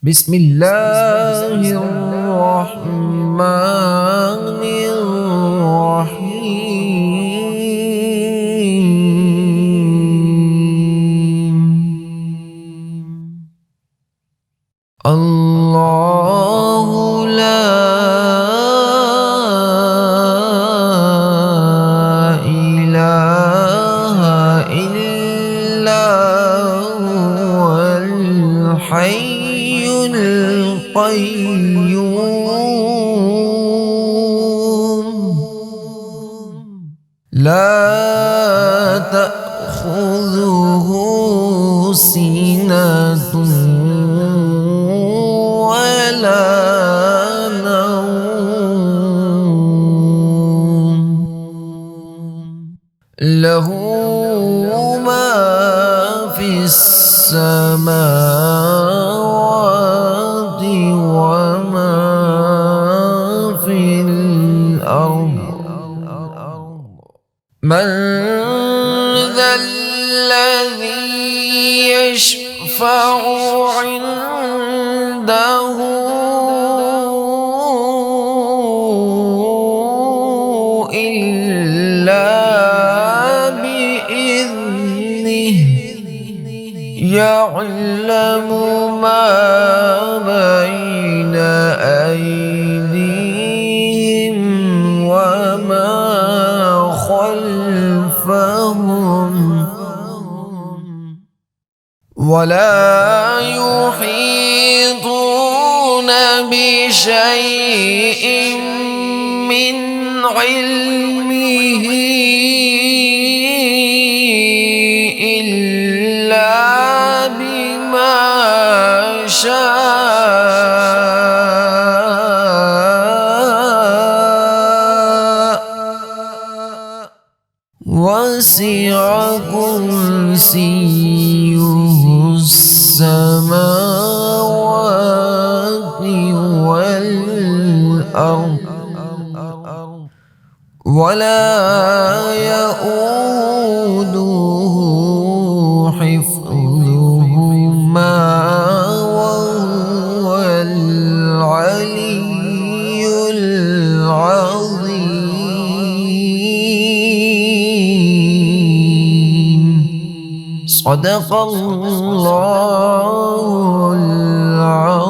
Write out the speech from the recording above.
بسم الله الرحمن الرحيم. الله لا إله إلا هو الحي القيوم، لا تأخذه سنة ولا نوم، له ما في السماوات وما في الأرض. من ذا الذي يشفع عنده إلا بإذنه، يعلم ما بين أيديهم وما خلفهم، ولا يحيطون بشيء من علمه إلا بما شاء، وسع كرسيه السماوات والأرض، ولا يؤوده حفظهما وهو العلي العظيم. صدق الله العظيم.